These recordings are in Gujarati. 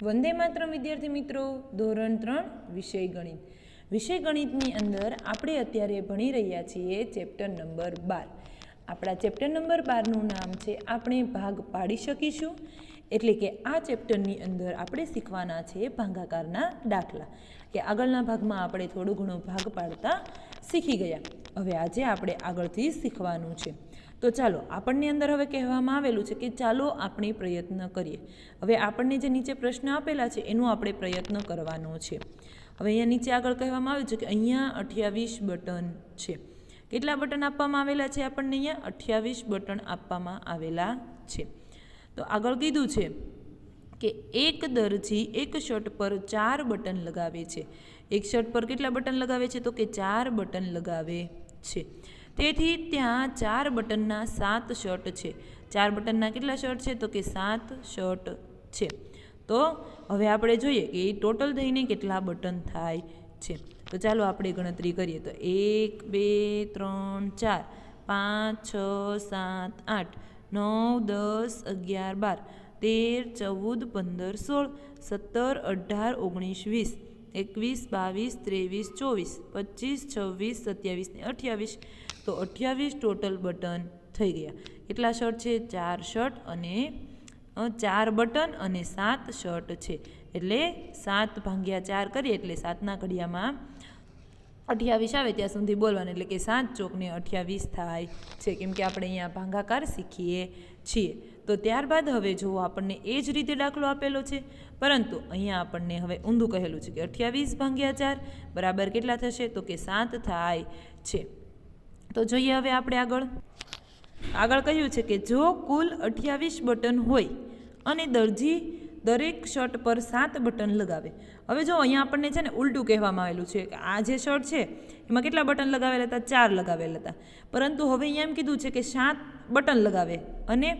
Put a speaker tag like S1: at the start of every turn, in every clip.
S1: વંદે માતરમ વિદ્યાર્થી મિત્રો, ધોરણ 3 વિષય ગણિત. વિષય ગણિતની અંદર આપણે અત્યારે ભણી રહ્યા છીએ ચેપ્ટર નંબર 12. આપણા ચેપ્ટર નંબર 12નું નામ છે આપણે ભાગ પાડી શકીશું. એટલે કે આ ચેપ્ટરની અંદર આપણે શીખવાના છે ભાગાકારના દાખલા. કે આગળના ભાગમાં આપણે થોડું ઘણું ભાગ પાડતા શીખી ગયા. હવે આજે આપણે આગળથી શીખવાનું છે. તો ચાલો, આપણને અંદર હવે કહેવામાં આવેલું છે કે ચાલો આપણે પ્રયત્ન કરીએ. હવે આપણને જે નીચે પ્રશ્ન આપેલા છે એનો આપણે પ્રયત્ન કરવાનો છે. હવે અહીંયા નીચે આગળ કહેવામાં આવ્યું છે કે અહીંયા 28 બટન છે. કેટલા બટન આપવામાં આવેલા છે? આપણને અહીંયા 28 બટન આપવામાં આવેલા છે. તો આગળ કીધું છે કે એક દરજી એક શર્ટ પર 4 બટન લગાવે છે. એક શર્ટ પર કેટલા બટન લગાવે છે? તો કે 4 બટન લગાવે છે. તેથી ત્યાં 4 બટનના 7 શર્ટ છે. 4 બટનના કેટલા શર્ટ છે? તો કે 7 શર્ટ છે. તો હવે આપણે જોઈએ કે એ ટોટલ થઈને કેટલા બટન થાય છે. તો ચાલો આપણે ગણતરી કરીએ. તો 1 2 3 4 5 6 7 8 9 10 11 12 13 14 15 16 17 18 19 20 21 22 23 24 25 26 27 ને 28. તો 28 ટોટલ બટન થઈ ગયા. કેટલા શર્ટ છે? 4 શર્ટ અને 4 બટન અને 7 શર્ટ છે. એટલે 7 ભાગ્યા 4 કરીએ એટલે 7ના ઘડિયામાં 28 આવે ત્યાં સુધી બોલવાનું. એટલે કે 7 ચોકને 28 થાય છે. કેમ કે આપણે અહીંયા ભાગાકાર શીખીએ છીએ. તો ત્યારબાદ હવે જો આપણને એ જ રીતે દાખલો આપેલો છે, પરંતુ અહીંયા આપણને હવે ઊંધું કહેલું છે કે 28 ભાગ્યા 4 બરાબર કેટલા થશે? તો કે 7 થાય છે. તો જોઈએ હવે આપણે આગળ કહ્યું છે કે જો કુલ 28 બટન હોય અને દરજી દરેક શર્ટ પર 7 બટન લગાવે. હવે જો અહીંયા આપણને છે ને ઉલટું કહેવામાં આવેલું છે કે આ જે શર્ટ છે એમાં કેટલા બટન લગાવેલા હતા? 4 લગાવેલા હતા. પરંતુ હવે અહીંયા એમ કીધું છે કે 7 બટન લગાવે અને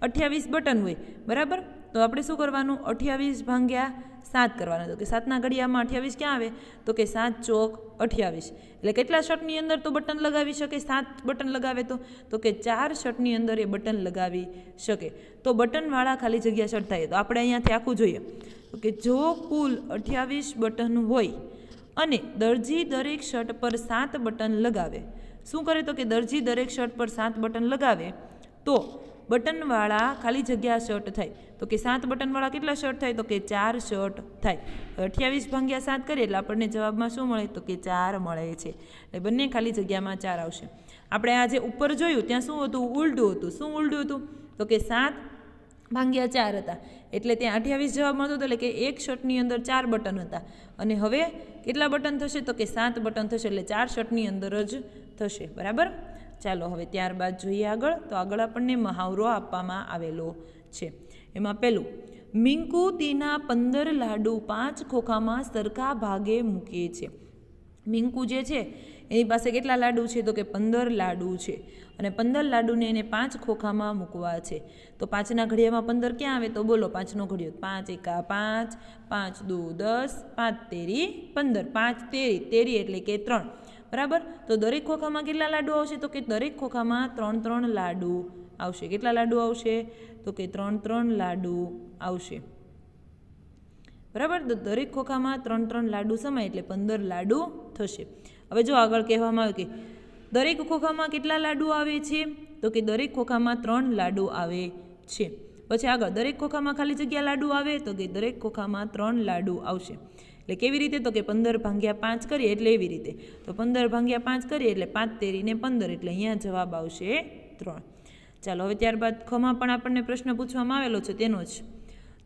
S1: 28 બટન હોય, બરાબર? તો આપણે શું કરવાનું? 28 ભાગ્યા 7 કરવાના. તો કે 7ના ઘડિયામાં 28 ક્યાં આવે? તો કે 7 ચોક 28. એટલે કેટલા શર્ટની અંદર તો બટન લગાવી શકે? 7 બટન લગાવે તો કે 4 શર્ટની અંદર એ બટન લગાવી શકે. તો બટનવાળા ખાલી જગ્યા શર્ટ થાય. તો આપણે અહીંયાથી આખું જોઈએ. તો કે જો કુલ 28 બટન હોય અને દરજી દરેક શર્ટ પર 7 બટન લગાવે. શું કરે? તો કે દરજી દરેક શર્ટ પર 7 બટન લગાવે તો બટનવાળા ખાલી જગ્યા શર્ટ થાય. તો કે 7 બટનવાળા કેટલા શર્ટ થાય? તો કે 4 શર્ટ થાય. 28 ભાગ્યા 7 કરીએ એટલે આપણને જવાબમાં શું મળે? તો કે 4 મળે છે. એટલે બંને ખાલી જગ્યામાં 4 આવશે. આપણે આ જે ઉપર જોયું ત્યાં શું હતું? ઉલટું હતું. શું ઉલટું હતું? તો કે 7 ભાગ્યા 4 હતા. એટલે ત્યાં 28 જવાબ મળતો હતો. એટલે કે એક શર્ટની અંદર 4 બટન હતા. અને હવે કેટલા બટન થશે? તો કે 7 બટન થશે. એટલે 4 શર્ટની અંદર જ થશે, બરાબર? ચાલો હવે ત્યારબાદ જોઈએ આગળ. તો આગળ આપણને મહાવરો આપવામાં આવેલો છે. એમાં પહેલું, મિંકુ તેના 15 લાડુ 5 ખોખામાં સરખા ભાગે મૂકે છે. મિંકુ જે છે એની પાસે કેટલા લાડુ છે? તો કે 15 લાડુ છે. અને 15 લાડુને એને 5 ખોખામાં મૂકવા છે. તો 5ના ઘડિયામાં 15 ક્યાં આવે? તો બોલો 5નો ઘડિયો. 5 એકા 5, 5 દુ 10, 5 તેરી 15. 5 તેરી એટલે કે 3, બરાબર? તો દરેક ખોખામાં કેટલા લાડુ આવશે? તો કે દરેક ખોખામાં 3 લાડુ આવશે. કેટલા લાડુ આવશે? તો કે 3 લાડુ આવશે, બરાબર? તો દરેક ખોખામાં 3 લાડુ સમાય એટલે 15 લાડુ થશે. હવે જો આગળ કહેવામાં આવ્યું કે દરેક ખોખામાં કેટલા લાડુ આવે છે? તો કે દરેક ખોખામાં 3 લાડુ આવે છે. પછી આગળ દરેક ખોખામાં ખાલી જગ્યા લાડુ આવે. તો કે દરેક ખોખામાં 3 લાડુ આવશે. એટલે કેવી રીતે? તો કે 15 ભાગ્યા 5 કરીએ એટલે એવી રીતે. તો 15 ભાગ્યા 5 કરીએ એટલે 5 તેરીને 15. એટલે અહીંયા જવાબ આવશે 3. ચાલો હવે ત્યારબાદ ખમાં પણ આપણને પ્રશ્ન પૂછવામાં આવેલો છે તેનો જ.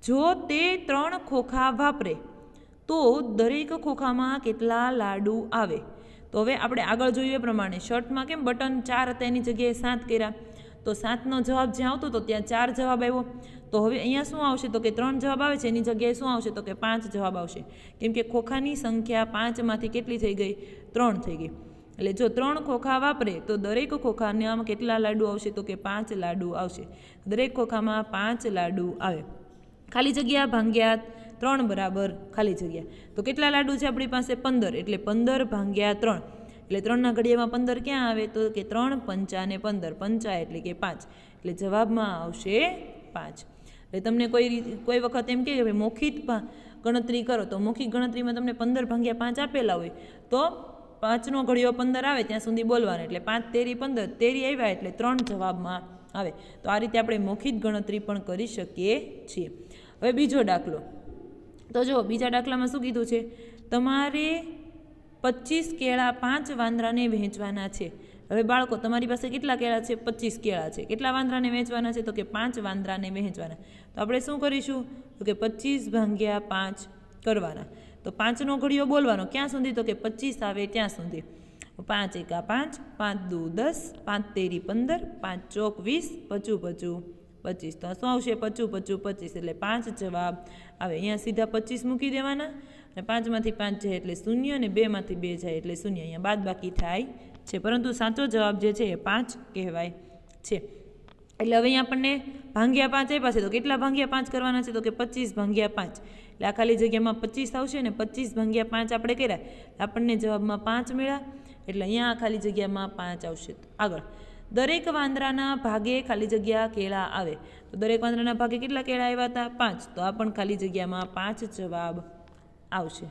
S1: જો તે 3 ખોખા વાપરે તો દરેક ખોખામાં કેટલા લાડુ આવે? તો હવે આપણે આગળ જોઈએ પ્રમાણે શર્ટમાં કેમ બટન 4 હતા એની જગ્યાએ 7 કર્યા. તો 7નો જવાબ જ્યાં આવતો તો ત્યાં 4 જવાબ આવ્યો. તો હવે અહીંયા શું આવશે? તો કે 3 જવાબ આવે છે એની જગ્યાએ શું આવશે? તો કે 5 જવાબ આવશે. કેમ કે ખોખાની સંખ્યા 5માંથી કેટલી થઈ ગઈ? 3 થઈ ગઈ. એટલે જો 3 ખોખા વાપરે તો દરેક ખોખામાં કેટલા લાડુ આવશે? તો કે 5 લાડુ આવશે. દરેક ખોખામાં 5 લાડુ આવે. ખાલી જગ્યા ભાગ્યા 3 બરાબર ખાલી જગ્યા. તો કેટલા લાડુ છે આપણી પાસે? 15. એટલે 15 ભાગ્યા 3. એટલે 3ના ઘડિયામાં 15 ક્યાં આવે? તો કે 3 પંચા ને 15. પંચા એટલે કે 5. એટલે જવાબમાં આવશે 5. એટલે તમને કોઈ વખત એમ કહે કે ભાઈ મૌખિક ગણતરી કરો, તો મૌખિક ગણતરીમાં તમને 15 ભાગ્યા 5 આપેલા હોય તો 5નો ઘડિયો 15 આવે ત્યાં સુધી બોલવાનું, એટલે 5 તેરી 15, તેરી આવ્યા એટલે 3 જવાબમાં આવે. તો આ રીતે આપણે મૌખિક ગણતરી પણ કરી શકીએ છીએ. હવે બીજો દાખલો, તો જો બીજા દાખલામાં શું કીધું છે, તમારે 25 કેળા 5 વાંદરાને વહેંચવાના છે. હવે બાળકો તમારી પાસે કેટલા કેળા છે? 25 કેળા છે. કેટલા વાંદરાને વહેંચવાના છે? તો કે 5 વાંદરાને વહેંચવાના. તો આપણે શું કરીશું? તો કે 25 ભાગ્યા 5 કરવાના. તો 5નો ઘડિયો બોલવાનો ક્યાં સુધી? તો કે 25 આવે ત્યાં સુધી. 5 એકા 5, 5 દુ 10, 5 તેરી 15, 5 ચોક 20, પચું પચું 25. તો શું આવશે? પચું પચું 25, એટલે 5 જવાબ આવે. અહીંયા સીધા 25 મૂકી દેવાના, અને 5માંથી 5 જાય એટલે 0, અને 2માંથી 2 જાય એટલે 0. અહીંયા બાદ બાકી થાય છે, પરંતુ સાચો જવાબ જે છે એ 5 કહેવાય છે. એટલે હવે અહીંયા આપણને ભાગ્યા 5 આપ્યા છે, તો કેટલા ભાગ્યા 5 કરવાના છે? તો કે 25 ભાગ્યા 5, એટલે આ ખાલી જગ્યામાં 25 આવશે, ને 25 ભાગ્યા 5 આપણે કર્યા, આપણને જવાબમાં 5 મળ્યા, એટલે અહીંયા આ ખાલી જગ્યામાં 5 આવશે. આગળ, દરેક વાંદરાના ભાગે ખાલી જગ્યા કેળા આવે. તો દરેક વાંદરાના ભાગે કેટલા કેળા આવ્યા હતા? 5. તો આ પણ ખાલી જગ્યામાં 5 જવાબ આવશે.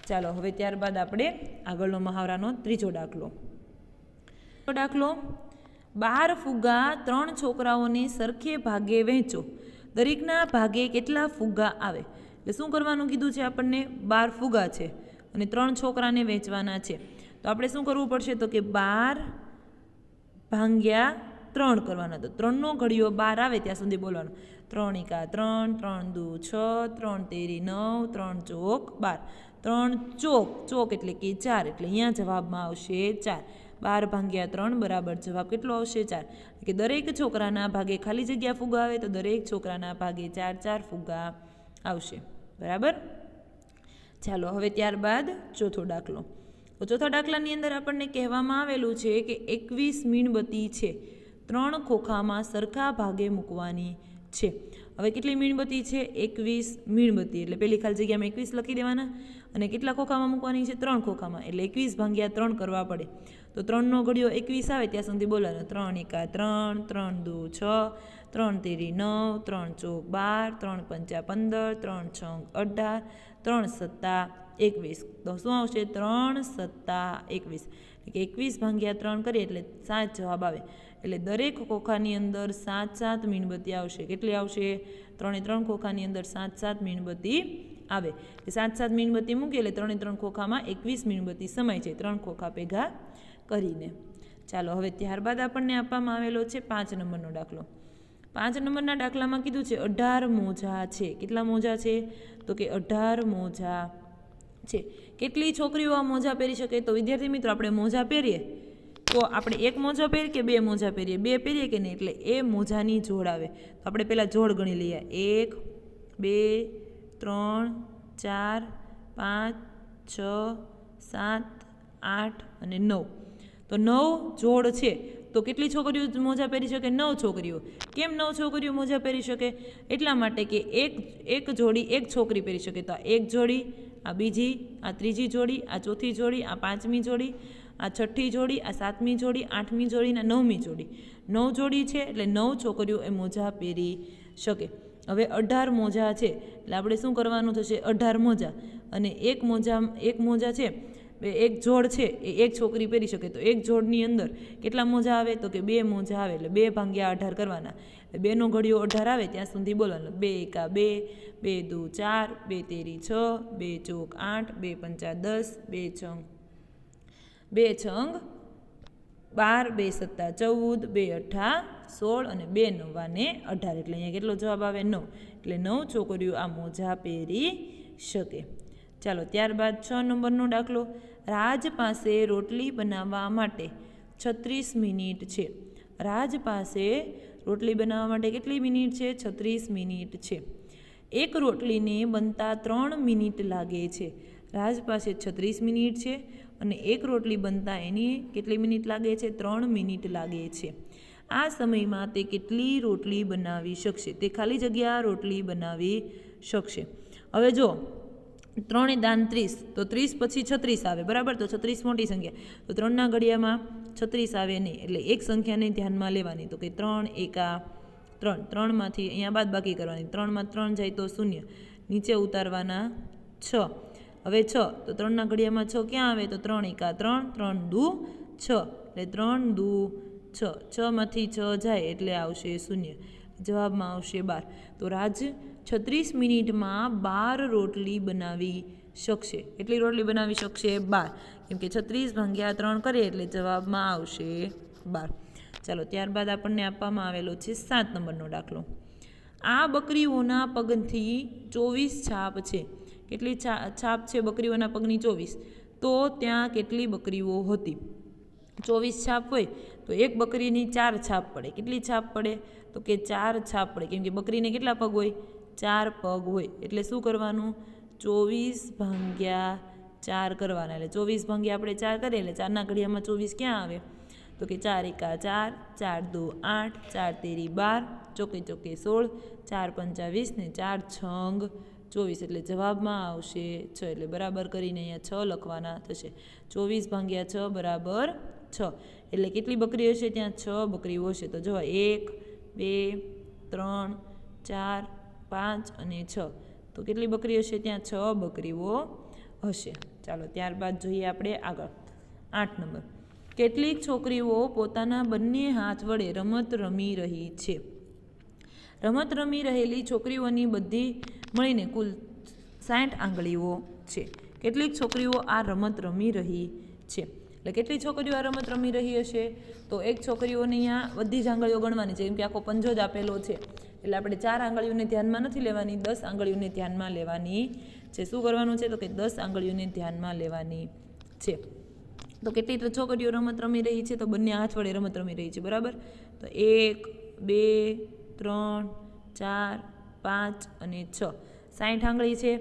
S1: ચાલો હવે ત્યારબાદ આપણે આગળનો મહાવરાનો ત્રીજો દાખલો. દાખલો, 12 ફુગ્ગા 3 છોકરાઓને સરખે ભાગે વહેંચો. દરેકના ભાગે કેટલા ફુગ્ગા આવે? એટલે શું કરવાનું કીધું છે આપણને? 12 ફુગ્ગા છે અને 3 છોકરાને વહેંચવાના છે. તો આપણે શું કરવું પડશે? તો કે 12 ભાગ્યા 3 કરવાના. તો 3નો ઘડિયો 12 આવે ત્યાં સુધી બોલવાનું. 3 એકા 3, 3 દુ 6, 3 તેરી 9, 3 ચોક 12. 3 ચોક એટલે કે 4, એટલે અહીંયા જવાબમાં આવશે 4. 12 ભાગ્યા 3 બરાબર જવાબ કેટલો આવશે? 4. કે દરેક છોકરાના ભાગે ખાલી જગ્યા ફુગ્ગા આવે, તો દરેક છોકરાના ભાગે 4 ફુગ્ગા આવશે. બરાબર. ચાલો હવે ત્યારબાદ ચોથો દાખલો. તો ચોથા દાખલાની અંદર આપણને કહેવામાં આવેલું છે કે 21 મીણબત્તી છે, 3 ખોખામાં સરખા ભાગે મૂકવાની છે. હવે કેટલી મીણબત્તી છે? 21 મીણબત્તી, એટલે પેલી ખાલી જગ્યામાં 21 લખી દેવાના, અને કેટલા ખોખામાં મૂકવાની છે? 3 ખોખામાં, એટલે 21 ભાગ્યા 3 કરવા પડે. તો 3નો ઘડિયો 21 આવે ત્યાં સુધી બોલવાનો. 3 એકા 3, 3 દુ 6, 3 તેરી 9, 3 ચોક 12, 3 પંચા 15, 3 છંગ 18, 3 સત્તા 21. તો શું આવશે? 3 સત્તા 21, એટલે 21 ભાગ્યા 3 કરીએ એટલે 7 જવાબ આવે. એટલે દરેક ખોખાની અંદર 7 મીણબત્તી આવશે. કેટલી આવશે? 3 ખોખાની અંદર 7 મીણબત્તી આવે. એટલે 7 મીણબત્તી મૂકીએ એટલે 3 ખોખામાં 21 મીણબત્તી સમાય છે, 3 ખોખા ભેગા કરીને. ચાલો હવે ત્યારબાદ આપણને આપવામાં આવેલો છે 5 નંબરનો દાખલો. 5 નંબરના દાખલામાં કીધું છે 18 મોજા છે. કેટલા મોજા છે? તો કે 18 મોજા છે. કેટલી છોકરીઓ આ મોજા પહેરી શકે? તો વિદ્યાર્થી મિત્રો, આપણે મોજા પહેરીએ તો આપણે એક મોજો પહેરીએ કે 2 મોજા પહેરીએ? 2 પહેરીએ કે નહીં, એટલે એ મોજાની જોડ આવે. તો આપણે પહેલાં જોડ ગણી લઈએ. 1 2 3 4 5 6 7 8 અને 9. તો 9 જોડ છે. તો કેટલી છોકરીઓ મોજા પહેરી શકે? 9 છોકરીઓ. કેમ 9 છોકરીઓ મોજા પહેરી શકે? એટલા માટે કે એક જોડી એક છોકરી પહેરી શકે. તો આ એક જોડી, આ બીજી, આ ત્રીજી જોડી, આ ચોથી જોડી, આ પાંચમી જોડી, આ છઠ્ઠી જોડી, આ સાતમી જોડી, આઠમી જોડી અને 9મી જોડી. 9 જોડી છે, એટલે 9 છોકરીઓ એ મોજા પહેરી શકે. હવે 18 મોજા છે, એટલે આપણે શું કરવાનું થશે? 18 મોજા, અને એક મોજા છે, એક જોડ છે એ એક છોકરી પહેરી શકે. તો એક જોડની અંદર કેટલા મોજા આવે? તો કે 2 મોજા આવે, એટલે 2 ભાગ્યા 18 કરવાના. 2નો ઘડિયો 18 આવે ત્યાં સુધી બોલવાનું. 2 એકા 2, 2 દુ 4, 2 તેરી 6, 2 ચોક 8, 2 પંચા 10, 2 છંગ 12, 2 સત્તા 14, 2 અઠ્ઠા 16 અને 2 નવા ને 18. એટલે અહીંયા કેટલો જવાબ આવે? 9. એટલે 9 છોકરીઓ આ મોજા પહેરી શકે. ચાલો ત્યારબાદ 6 નંબરનો દાખલો. રાજ પાસે રોટલી બનાવવા માટે 36 મિનિટ છે. રાજ પાસે રોટલી બનાવવા માટે કેટલી મિનિટ છે? 36 મિનિટ છે. એક રોટલીને બનતા 3 મિનિટ લાગે છે. રાજ પાસે 36 મિનિટ છે અને એક રોટલી બનતા એની કેટલી મિનિટ લાગે છે? 3 મિનિટ લાગે છે. આ સમયમાં તે કેટલી રોટલી બનાવી શકશે? તે ખાલી જગ્યા રોટલી બનાવી શકશે. હવે જો 3 એ દાન 30, તો 30 પછી 36 આવે, બરાબર? તો 36 મોટી સંખ્યા, તો 3ના ઘડિયામાં 36 આવે નહીં, એટલે એક સંખ્યાને ધ્યાનમાં લેવાની. તો કે 3 એકા 3 3માંથી અહીંયા બાદ બાકી કરવાની, 3માં 3 જાય તો 0, નીચે ઉતારવાના 6. હવે 6 તો 3ના ઘડિયામાં 6 ક્યાં આવે તો 3 એકા 3, 3 દુ 6, એટલે 3 દુ 6, 6માંથી 6 જાય એટલે આવશે 0, જવાબમાં આવશે 12. તો રાજ 36 મિનિટમાં 12 રોટલી બનાવી શકશે. કેટલી રોટલી બનાવી શકશે? 12, કેમ કે 36 ભાગ્યા 3 કરીએ એટલે જવાબમાં આવશે 12. ચાલો ત્યારબાદ આપણને આપવામાં આવેલો છે 7 નંબરનો દાખલો. આ બકરીઓના પગથી 24 છાપ છે. કેટલી છાપ છે બકરીઓના પગની? 24. તો ત્યાં કેટલી બકરીઓ હતી? 24 છાપ હોય તો એક બકરીની 4 છાપ પડે. કેટલી છાપ પડે? તો કે 4 છાપ પડે, કેમ કે બકરીને કેટલા પગ હોય? 4 પગ હોય. એટલે શું કરવાનું? 24 ભાગ્યા 4 કરવાના. એટલે 24 ભાગ્યા આપણે 4 કરીએ એટલે 4ના ઘડિયામાં 24 ક્યાં આવે? તો કે 4 એકા 4, 4 દુ 8, 4 તેરી 12, ચોકે ચોકે 16, 4 પંચા 20 ને 4 છંગ 24, એટલે જવાબમાં આવશે 6. એટલે બરાબર કરીને અહીંયા 6 લખવાના થશે. 24 ભાગ્યા 6 બરાબર 6. એટલે કેટલી બકરી હશે? ત્યાં 6 બકરીઓ હશે. તો જો 1, 2, 3, 4, 5 અને 6. તો કેટલી બકરી હશે? ત્યાં 6 બકરીઓ હશે. ચાલો ત્યારબાદ જોઈએ આપણે આગળ 8 નંબર. કેટલીક છોકરીઓ પોતાના બંને હાથ વડે રમત રમી રહી છે. રમત રમી રહેલી છોકરીઓની બધી મળીને કુલ 60 આંગળીઓ છે. કેટલીક છોકરીઓ આ રમત રમી રહી છે? એટલે કેટલી છોકરીઓ આ રમત રમી રહી હશે? તો એક છોકરીઓને અહીંયા બધી જ આંગળીઓ ગણવાની છે, કેમ કે આખો પંજો જ આપેલો છે. એટલે આપણે 4 આંગળીઓને ધ્યાનમાં નથી લેવાની, 10 આંગળીઓને ધ્યાનમાં લેવાની છે. શું કરવાનું છે? તો કે 10 આંગળીઓને ધ્યાનમાં લેવાની છે. તો કેટલી છોકરીઓ રમત રમી રહી છે? તો બંને હાથ વડે રમત રમી રહી છે, બરાબર. તો 1, 2, 3, 4, 5 અને 6, 60 આંગળી છે.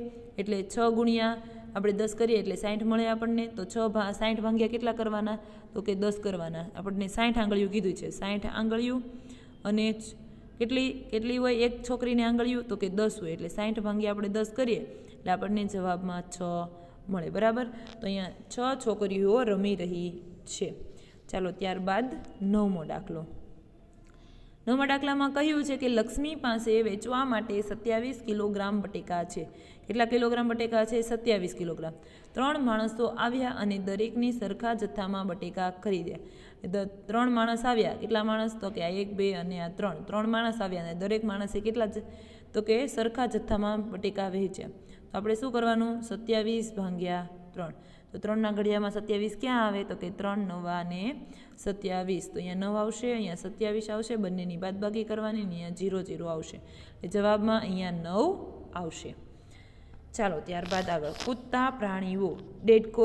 S1: એટલે 6 ગુણ્યા આપણે 10 કરીએ એટલે 60 મળે આપણને. તો 60 ભાગ્યા કેટલા કરવાના? તો કે 10 કરવાના. આપણને 60 આંગળીઓ કીધું છે. 60 આંગળીઓ અને કેટલી હોય એક છોકરીને આંગળીઓ? તો કે 10 હોય. એટલે 60 ભાગ્યા આપણે 10 કરીએ એટલે આપણને જવાબમાં 6 મળે, બરાબર. તો અહીંયા 6 છોકરીઓ રમી રહી છે. ચાલો ત્યારબાદ 9મો દાખલો. 9મા દાખલામાં કહ્યું છે કે લક્ષ્મી પાસે વેચવા માટે 27 કિલોગ્રામ બટેકા છે. કેટલા કિલોગ્રામ બટેકા છે? 27 કિલોગ્રામ. 3 માણસો આવ્યા અને દરેકની સરખા જથ્થામાં બટેકા ખરીદ્યા. 3 માણસ આવ્યા. કેટલા માણસ? તો કે આ 1, 2 અને આ 3. 3 માણસ આવ્યા અને દરેક માણસે કેટલા? તો કે સરખા જથ્થામાં બટેકા વહેંચ્યા. તો આપણે શું કરવાનું? 27 ભાગ્યા 3. તો 3ના ઘડિયામાં 27 ક્યાં આવે? તો કે 3 9 ને 27. તો અહીંયા 9 આવશે, અહીંયા 27 આવશે. બંનેની બાદબાકી કરવાની, અહીંયા 0 0 આવશે. એટલે જવાબમાં અહીંયા 9 આવશે. ચાલો ત્યારબાદ આગળ. કૂદતા પ્રાણીઓ. દેડકો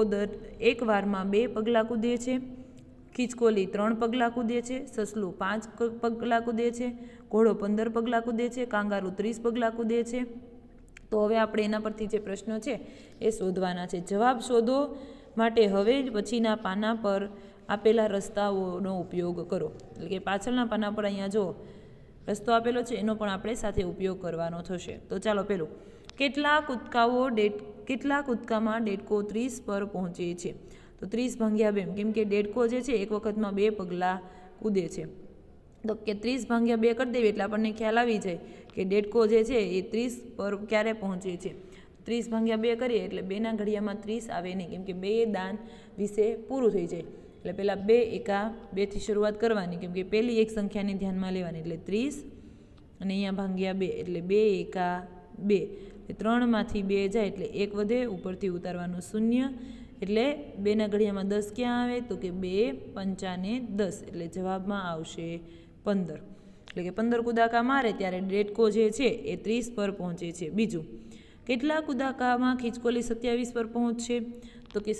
S1: એક વારમાં 2 પગલાં કૂદે છે. ખીચકોલી 3 પગલાં કૂદે છે. સસલું 5 પગલાં કૂદે છે. ઘોડો 15 પગલાં કૂદે છે. કાંગારૂ 30 પગલાં કૂદે છે. તો હવે આપણે એના પરથી જે પ્રશ્ન છે એ શોધવાના છે. જવાબ શોધો માટે હવે પછીના પાના પર આપેલા રસ્તાઓનો ઉપયોગ કરો. એટલે કે પાછળના પાના પર અહીંયા જો રસ્તો આપેલો છે એનો પણ આપણે સાથે ઉપયોગ કરવાનો થશે. તો ચાલો પેલું, કેટલા કૂદકામાં દેડકો 30 પર પહોંચે છે? તો 30 ભાગ્યા 2, કેમ કે દેડકો જે છે એક વખતમાં 2 પગલાં કૂદે છે. તો કે 30 ભાગ્યા 2 કરી દેવી એટલે આપણને ખ્યાલ આવી જાય કે દેડકો જે છે એ 30 પર ક્યારે પહોંચે છે. 30 ભાગ્યા 2 કરીએ એટલે 2ના ઘડિયામાં 30 આવે નહીં, કેમ કે 2 દાન વિશે પૂરું થઈ જાય. એટલે પહેલાં 2 એકા 2થી શરૂઆત કરવાની, કેમ કે પહેલી એક સંખ્યાને ધ્યાનમાં લેવાની. એટલે 30 અને અહીંયા ભાગ્યા 2 એટલે 2 એકા 2. 3માંથી 2 જાય એટલે 1 વધે, ઉપરથી ઉતારવાનું 0. એટલે 2ના ઘડિયામાં 10 ક્યાં આવે? તો કે 2 પંચા ને 10. એટલે જવાબમાં આવશે 15. એટલે કે 15 કુદાકા મારે ત્યારે દેડકો જે છે એ 30 પર પહોંચે છે. બીજું, કેટલા કુદાકામાં ખીચકોલી 27 પર પહોંચશે? તો કે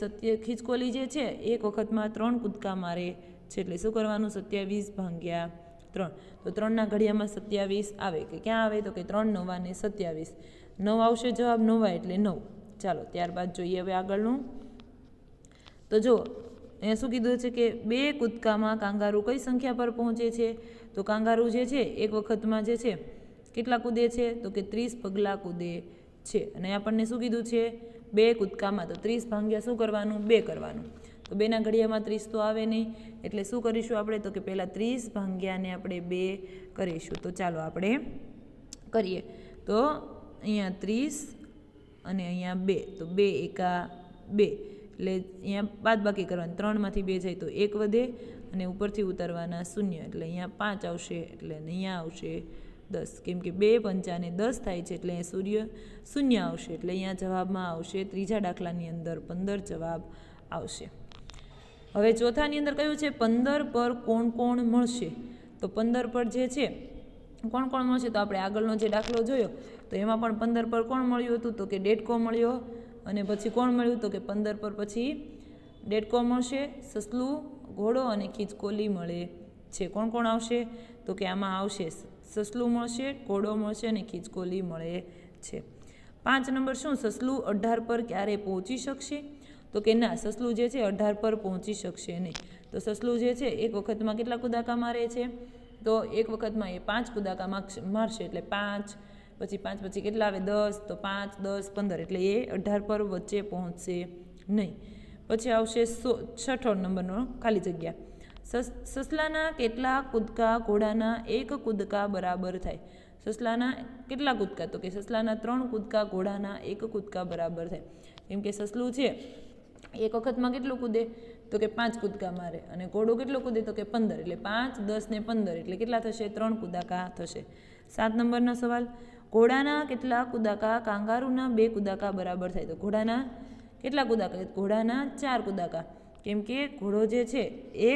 S1: ખીચકોલી જે છે એક વખતમાં 3 કૂદકા મારે છે. એટલે શું કરવાનું? 27 ભાગ્યા 3. તો 3ના ઘડિયામાં 27 આવે કે ક્યાં આવે? તો કે 3 9 ને 27. 9 આવશે જવાબ. 9 એટલે 9. ચાલો ત્યારબાદ જોઈએ હવે આગળનું. તો જો અહીંયા શું કીધું છે કે 2 કૂદકામાં કાંગારૂ કઈ સંખ્યા પર પહોંચે છે? તો કાંગારૂ જે છે એક વખતમાં જે છે કેટલા કૂદે છે? તો કે 30 પગલાં કૂદે છે. અને આપણને શું કીધું છે? 2 કૂદકામાં. તો 30 ભાગ્યા શું કરવાનું? 2 કરવાનું. તો 2ના ઘડિયામાં 30 તો આવે નહીં, એટલે શું કરીશું આપણે? તો કે પહેલાં 30 ભાગ્યાને આપણે 2 કરીશું. તો ચાલો આપણે કરીએ. તો અહીંયા 30 અને અહીંયા 2, તો 2 એકા 2, એટલે અહીંયા બાદબાકી કરવાની. 3માંથી 2 જાય તો 1 વધે અને ઉપરથી ઉતારવાના 0, એટલે અહીંયા 5 આવશે, એટલે અહીંયા આવશે 10. કેમ કે 2 પંચાને 10 થાય છે, એટલે અહીંયા શૂન્ય આવશે, એટલે અહીંયા જવાબમાં આવશે ત્રીજા દાખલાની અંદર 15 જવાબ આવશે. હવે ચોથાની અંદર કયું છે? 15 પર કોણ કોણ મળશે? તો 15 પર જે છે કોણ કોણ મળશે? તો આપણે આગળનો જે દાખલો જોયો તો એમાં પણ 15 પર કોણ મળ્યું હતું? તો કે ડેડકો મળ્યો. અને પછી કોણ મળ્યું? તો કે 15 પર પછી ડેડકો મળશે, સસલું, ઘોડો અને ખીચકોલી મળે છે. કોણ કોણ આવશે? તો કે આમાં આવશે સસલું મળશે, ઘોડો મળશે અને ખીચકોલી મળે છે. 5 નંબર શું? સસલું 18 પર ક્યારે પહોંચી શકશે? તો કે ના, સસલું જે છે 18 પર પહોંચી શકશે નહીં. તો સસલું જે છે એક વખતમાં કેટલા કૂદાકા મારે છે? તો એક વખતમાં એ 5 કૂદાકા મારશે, એટલે 5 પછી કેટલા આવે? 10, તો 5, 10, 15, એટલે એ 18 પર વચ્ચે પહોંચશે નહીં. પછી આવશે 6 નંબરનો ખાલી જગ્યા. સસલાના કેટલા કૂદકા ઘોડાના 1 કૂદકા બરાબર થાય? સસલાના કેટલા કૂદકા? તો કે સસલાના 3 કૂદકા ઘોડાના 1 કૂદકા બરાબર થાય. કેમ કે સસલું છે એક વખતમાં કેટલું કૂદે? તો કે 5 કૂદકા મારે. અને ઘોડો કેટલો કૂદે? તો કે 15, એટલે 5, 10 ને 15, એટલે કેટલા થશે? 3 કૂદાકા થશે. 7 નંબરનો સવાલ, ઘોડાના કેટલા કૂદાકા કાંગારૂના 2 કૂદાકા બરાબર થાય? તો ઘોડાના કેટલા કૂદાકા? ઘોડાના 4 કૂદાકા. કેમ કે ઘોડો જે છે એ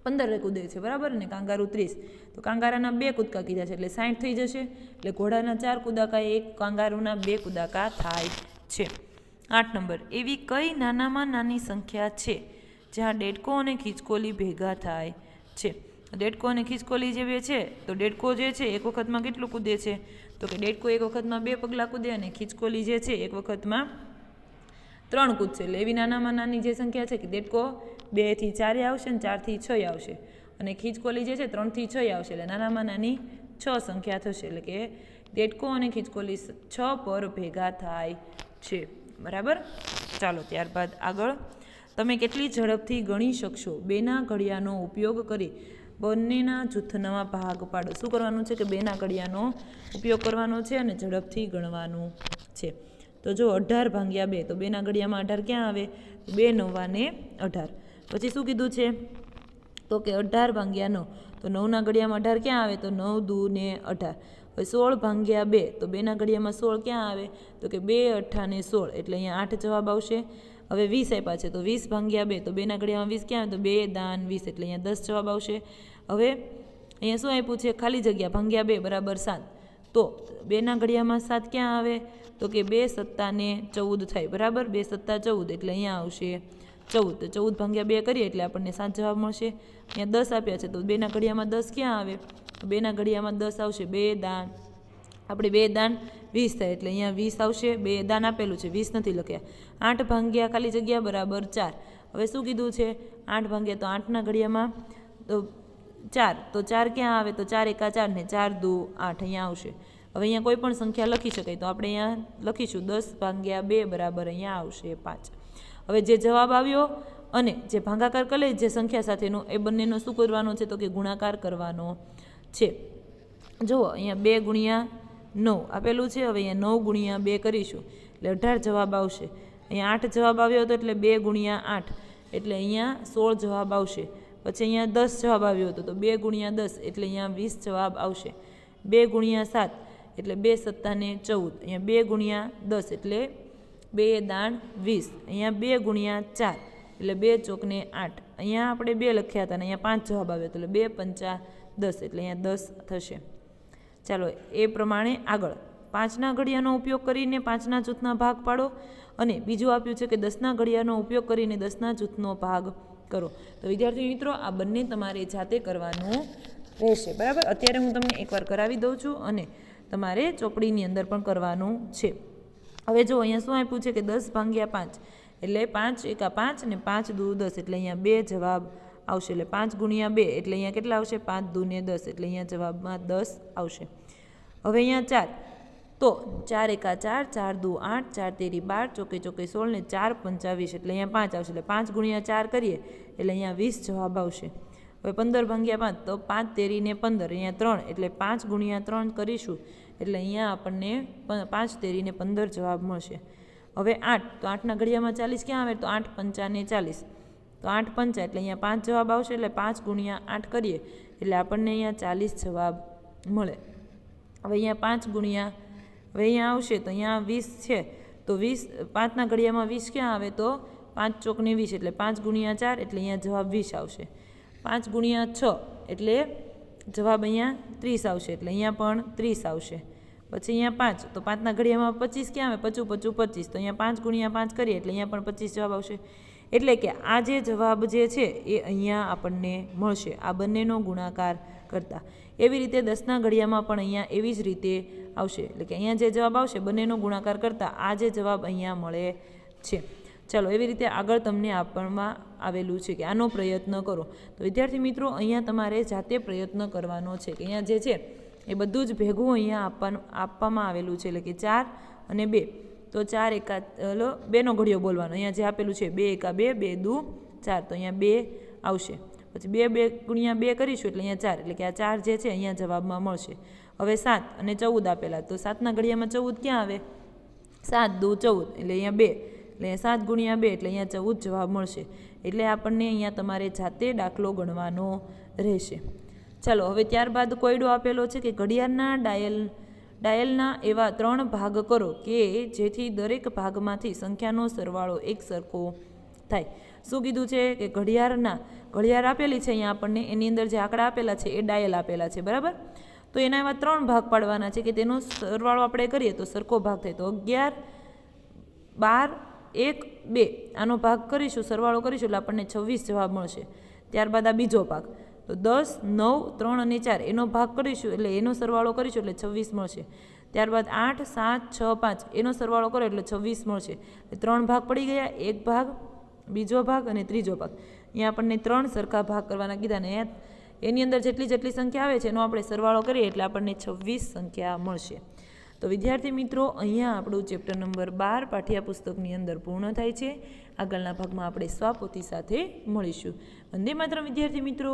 S1: 15 કૂદે છે, બરાબર ને? કાંગારૂ 30, તો કાંગારાના 2 કૂદકા કીધા છે, એટલે 60 થઈ જશે. એટલે ઘોડાના 4 કૂદાકા એ કાંગારૂના 2 કૂદાકા થાય છે. 8 નંબર, એવી કઈ નાનામાં નાની સંખ્યા છે જ્યાં ડેડકો અને ખીચકોલી ભેગા થાય છે? ડેડકો અને ખીચકોલી જે બે છે, તો ડેડકો જે છે એક વખતમાં કેટલું કૂદે છે? તો કે ડેડકો એક વખતમાં 2 પગલાં કૂદે અને ખીચકોલી જે છે એક વખતમાં 3 કૂદશે. એટલે એવી નાનામાં નાની જે સંખ્યા છે કે ડેડકો 2 થી 4 આવશે અને 4 થી 6 આવશે, અને ખીચકોલી જે છે 3 થી 6 આવશે, એટલે નાનામાં નાની 6 સંખ્યા થશે. એટલે કે ડેડકો અને ખીચકોલી 6 પર ભેગા થાય છે, બરાબર. ચાલો ત્યારબાદ આગળ, તમે કેટલી ઝડપથી ગણી શકશો? 2ના ઘડિયાનો ઉપયોગ કરી બંનેના જૂથના ભાગ પાડો. શું કરવાનું છે? કે 2ના ઘડિયાનો ઉપયોગ કરવાનો છે અને ઝડપથી ગણવાનું છે. તો જો 18 ભાગ્યા 2, તો 2ના ઘડિયામાં 18 ક્યાં આવે? 2 9 ને 18. પછી શું કીધું છે? તો કે 18 ભાગ્યા 9, તો 9ના ઘડિયામાં 18 ક્યાં આવે? તો 9 દૂ ને 18. હવે 16 ભાગ્યા 2, તો 2ના ઘડિયામાં 16 ક્યાં આવે? તો કે 2 8 ને 16, એટલે અહીંયા 8 જવાબ આવશે. હવે 20 આપ્યા છે, તો 20 ભાગ્યા 2, તો 2ના ઘડિયામાં 20 ક્યાં આવે? તો 2 દાન 20, એટલે અહીંયા 10 જવાબ આવશે. હવે અહીંયા શું આપ્યું છે? ખાલી જગ્યા ભાગ્યા 2 બરાબર 7, તો 2ના ઘડિયામાં 7 ક્યાં આવે? તો કે 2 7 ને 14 થાય, બરાબર. 2 7 14, એટલે અહીંયા આવશે 14. તો 14 ભાગ્યા 2 કરીએ એટલે આપણને 7 જવાબ મળશે. અહીંયા 10 આપ્યા છે, તો 2ના ઘડિયામાં 10 ક્યાં આવે? 2ના ઘડિયામાં 10 આવશે. 2 દાન, આપણે 2 દાન 20 થાય, એટલે અહીંયા 20 આવશે. 2 દાન આપેલું છે, 20 નથી લખ્યા. 8 ભાગ્યા ખાલી જગ્યા બરાબર 4. હવે શું કીધું છે? 8 ભાગ્યા, તો 8ના ઘડિયામાં તો 4, તો 4 ક્યાં આવે? તો 4 એકા 4 ને 4 દૂ 8, અહીંયા આવશે. હવે અહીંયા કોઈ પણ સંખ્યા લખી શકાય, તો આપણે અહીંયા લખીશું 10 ભાગ્યા 2 બરાબર અહીંયા આવશે 5. હવે જે જવાબ આવ્યો અને જે ભાગાકાર કરે જે સંખ્યા સાથેનો, એ બંનેનો શું કરવાનો છે? તો કે ગુણાકાર કરવાનો છે. જુઓ અહીંયા 2 ગુણ્યા 9 આપેલું છે. હવે અહીંયા 9 ગુણ્યા 2 કરીશું, એટલે 18 જવાબ આવશે. અહીંયા 8 જવાબ આવ્યો હતો, એટલે 2 ગુણ્યા 8, એટલે અહીંયા 16 જવાબ આવશે. પછી અહીંયા 10 જવાબ આવ્યો હતો, તો 2 ગુણ્યા 10, એટલે અહીંયા 20 જવાબ આવશે. 2 ગુણ્યા 7, એટલે 2 7 ને 14, અહીંયા 2 ગુણ્યા 10, એટલે 2 દાણ 20, અહીંયા 2 ગુણ્યા 4, એટલે 2 ચોક ને 8, અહીંયા આપણે 2 લખ્યા હતા અને અહીંયા 5 જવાબ આવ્યો હતો, એટલે 2 પંચા 10, એટલે અહીંયા 10 થશે. ચાલો એ પ્રમાણે આગળ 5ના ઘડિયાનો ઉપયોગ કરીને 5ના જૂથના ભાગ પાડો, અને બીજું આપ્યું છે કે 10ના ઘડિયાનો ઉપયોગ કરીને 10ના જૂથનો ભાગ કરો. તો વિદ્યાર્થી મિત્રો, આ બંને તમારે જાતે કરવાનું રહેશે, બરાબર. અત્યારે હું તમને એકવાર કરાવી દઉં છું અને તમારે ચોપડીની અંદર પણ કરવાનું છે. હવે જો અહીંયા શું આપ્યું છે કે 10 ભાગ્યા 5, એટલે 5 એકા 5 ને 5 દૂ 10, એટલે અહીંયા 2 જવાબ આવશે. એટલે 5 ગુણ્યા 2, એટલે અહીંયા કેટલા આવશે? 5 દૂ ને 10, એટલે અહીંયા જવાબમાં 10 આવશે. હવે અહીંયા 4, તો 4 એકા 4, 4 દુ 8, 4 તેરી 12, ચોકે ચોકે 16 ને 4 પંચા 20, એટલે અહીંયા 5 આવશે. એટલે 5 ગુણ્યા 4 કરીએ એટલે અહીંયા 20 જવાબ આવશે. હવે 15 ભાગ્યા 5 તો 5 તેરી ને 15, અહીંયા 3 એટલે 5 ગુણ્યા 3 કરીશું એટલે અહીંયા આપણને 5 તેરી ને 15 જવાબ મળશે. હવે 8 તો 8ના ઘડિયામાં 40 ક્યાં આવે? તો 8 પંચા ને 40, તો 8 પંચા એટલે અહીંયા 5 જવાબ આવશે. એટલે 5 ગુણ્યા 8 કરીએ એટલે આપણને અહીંયા 40 જવાબ મળે. હવે અહીંયા 5 ગુણ્યા હવે અહીંયા આવશે તો અહીંયા 20 છે તો 20 5ના ઘડિયામાં 20 ક્યાં આવે? તો 5 ચોકને 20 એટલે 5 ગુણ્યા 4 એટલે અહીંયા જવાબ 20 આવશે. 5 ગુણ્યા 6 એટલે જવાબ અહીંયા 30 આવશે, એટલે અહીંયા પણ 30 આવશે. પછી અહીંયા 5 તો 5ના ઘડિયામાં 25 ક્યાં આવે? 25 25, તો અહીંયા 5 ગુણ્યા 5 કરીએ એટલે અહીંયા પણ 25 જવાબ આવશે. એટલે કે આ જે જવાબ જે છે એ અહીંયા આપણને મળશે આ બંનેનો ગુણાકાર કરતાં. એવી રીતે 10ના ઘડિયામાં પણ અહીંયા એવી જ રીતે આવશે. એટલે કે અહીંયા જે જવાબ આવશે બંનેનો ગુણાકાર કરતાં આ જે જવાબ અહીંયા મળે છે. ચાલો એવી રીતે આગળ તમને આપવામાં આવેલું છે કે આનો પ્રયત્ન કરો. તો વિદ્યાર્થી મિત્રો અહીંયા તમારે જાતે પ્રયત્ન કરવાનો છે કે અહીંયા જે છે એ બધું જ ભેગું અહીંયા આપવામાં આવેલું છે. એટલે કે 4 અને 2, તો 4 એકા 2નો ઘડિયો બોલવાનો. અહીંયા જે આપેલું છે 2 એકા 2, 2 દુ 4, તો અહીંયા 2 આવશે. પછી 2 ગુણ્યા 2 કરીશું એટલે અહીંયા 4, એટલે કે આ 4 જે છે અહીંયા જવાબમાં મળશે. હવે 7 અને 14 આપેલા, તો 7ના ઘડિયામાં 14 ક્યાં આવે? 7 દુ 14 એટલે અહીંયા 2, એટલે 7 ગુણ્યા 2 એટલે અહીંયા 14 જવાબ મળશે. એટલે આપણને અહીંયા તમારે જાતે દાખલો ગણવાનો રહેશે. ચાલો હવે ત્યારબાદ કોયડો આપેલો છે કે ઘડિયાળના ડાયલના એવા 3 ભાગ કરો કે જેથી દરેક ભાગમાંથી સંખ્યાનો સરવાળો એક સરખો થાય. શું કીધું છે કે ઘડિયાળ આપેલી છે અહીંયા આપણને, એની અંદર જે આંકડા આપેલા છે એ ડાયલ આપેલા છે, બરાબર. તો એના એવા 3 ભાગ પાડવાના છે કે તેનો સરવાળો આપણે કરીએ તો સરખો ભાગ થાય. તો 11, 12, 1, 2 આનો ભાગ કરીશું, સરવાળો કરીશું એટલે આપણને 26 જવાબ મળશે. ત્યારબાદ આ બીજો ભાગ તો 10, 9, 3 અને 4 એનો ભાગ કરીશું એટલે એનો સરવાળો કરીશું એટલે 26 મળશે. ત્યારબાદ 8, 7, 6, 5 એનો સરવાળો કરો એટલે 26 મળશે. એટલે 3 ભાગ પડી ગયા, એક ભાગ, બીજો ભાગ અને ત્રીજો ભાગ. અહીંયા આપણને 3 સરખા ભાગ કરવાના કીધા ને એની અંદર જેટલી સંખ્યા આવે છે એનો આપણે સરવાળો કરીએ એટલે આપણને 26 સંખ્યા મળશે. તો વિદ્યાર્થી મિત્રો અહીંયા આપણું ચેપ્ટર નંબર 12 પાઠ્યપુસ્તકની અંદર પૂર્ણ થાય છે. આગળના ભાગમાં આપણે સ્વપોથી સાથે મળીશું. વંદે માતરમ વિદ્યાર્થી મિત્રો.